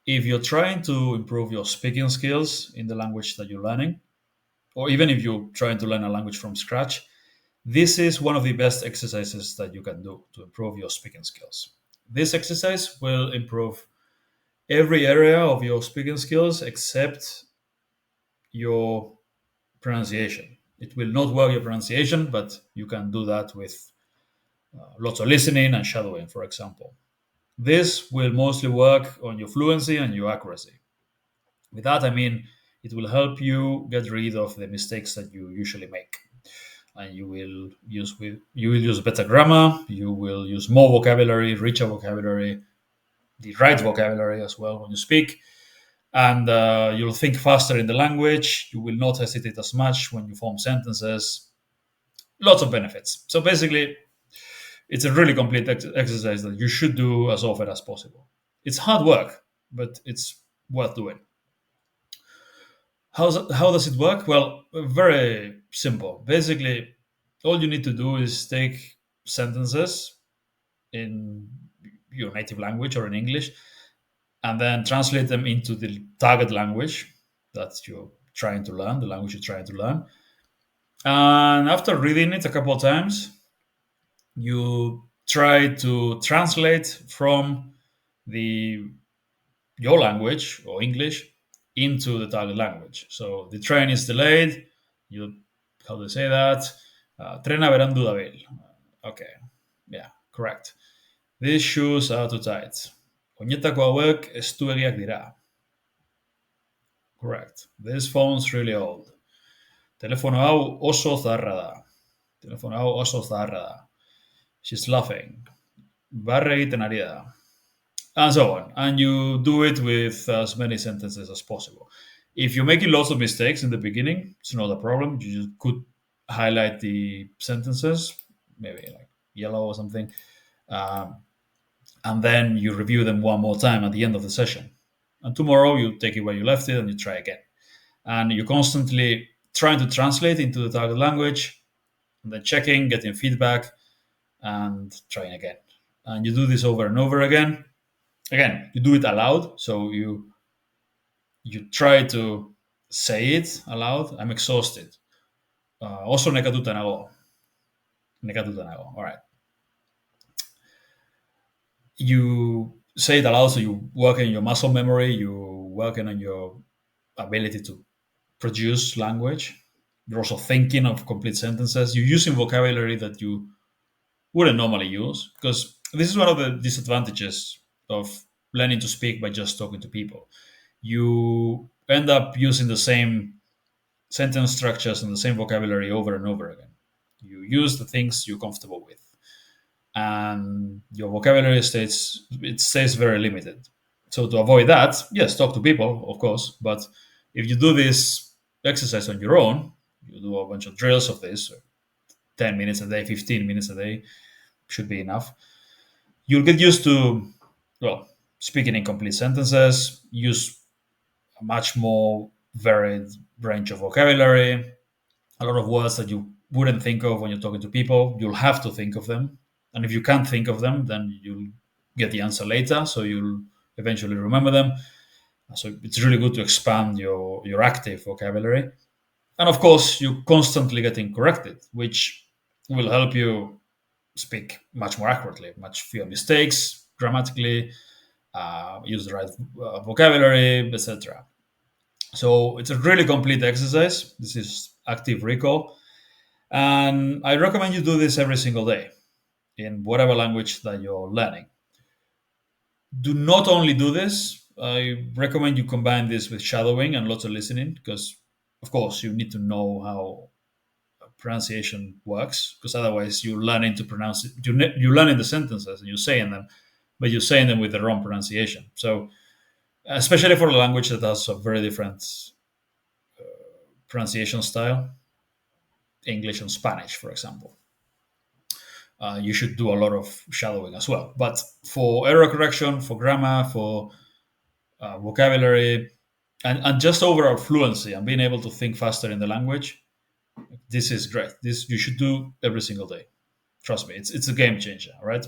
If you're trying to improve your speaking skills in the language that you're learning, or even if you're trying to learn a language from scratch, this is one of the best exercises that you can do to improve your speaking skills. This exercise will improve every area of your speaking skills except your pronunciation. It will not work your pronunciation, but you can do that with lots of listening and shadowing, for example. This will mostly work on your fluency and your accuracy. With that, I mean it will help you get rid of the mistakes that you usually make, and you will use better grammar. You will use more vocabulary, richer vocabulary, the right vocabulary as well when you speak, and you'll think faster in the language. You will not hesitate as much when you form sentences. Lots of benefits. So basically, it's a really complete exercise that you should do as often as possible. It's hard work, but it's worth doing. How does it work? Well, very simple. Basically, all you need to do is take sentences in your native language or in English and then translate them into the target language that you're trying to learn, the language you're trying to learn. And after reading it a couple of times, you try to translate from the your language or English into the target language. So the train is delayed. You how do you say that? Trena berandu dabil. Okay, yeah, correct. These shoes are too tight. Oinetako hauek estuegiak dira. Correct. This phone's really old. Telefono hau oso zaharra da. Telefono hau oso zaharra da. She's laughing. Barre egiten ari da. And so on. And you do it with as many sentences as possible. If you're making lots of mistakes in the beginning, it's not a problem. You just could highlight the sentences, maybe like yellow or something, um, and then you review them one more time at the end of the session. And tomorrow you take it where you left it and you try again. And you're constantly trying to translate into the target language, and then checking, getting feedback, and trying again. And you do this over and over again. Again, you do it aloud, so you try to say it aloud. I'm exhausted. Also nekatuta nago. Nekatuta nago. All right. You say it aloud, so you work in your muscle memory. You working on your ability to produce language. You're also thinking of complete sentences. You're using vocabulary that you wouldn't normally use, because this is one of the disadvantages of learning to speak by just talking to people. You end up using the same sentence structures and the same vocabulary over and over again. You use the things you're comfortable with, and your vocabulary stays very limited. So to avoid that, yes, talk to people, of course, but if you do this exercise on your own, you do a bunch of drills of this, 10 minutes a day, 15 minutes a day should be enough. You'll get used to, well, speaking in complete sentences, use a much more varied range of vocabulary, a lot of words that you wouldn't think of when you're talking to people. You'll have to think of them. And if you can't think of them, then you'll get the answer later. So you'll eventually remember them. So it's really good to expand your active vocabulary. And of course, you're constantly getting corrected, which will help you speak much more accurately, much fewer mistakes grammatically, use the right vocabulary, etc. So it's a really complete exercise. This is active recall. And I recommend you do this every single day in whatever language that you're learning. Do not only do this, I recommend you combine this with shadowing and lots of listening, because, of course, you need to know how pronunciation works, because otherwise you're learning to pronounce it. You're learning the sentences and you're saying them, but you're saying them with the wrong pronunciation. So, especially for a language that has a very different pronunciation style, English and Spanish, for example. You should do a lot of shadowing as well. But for error correction, for grammar, for vocabulary, and just overall fluency and being able to think faster in the language, this is great. This you should do every single day. Trust me, it's a game changer, right?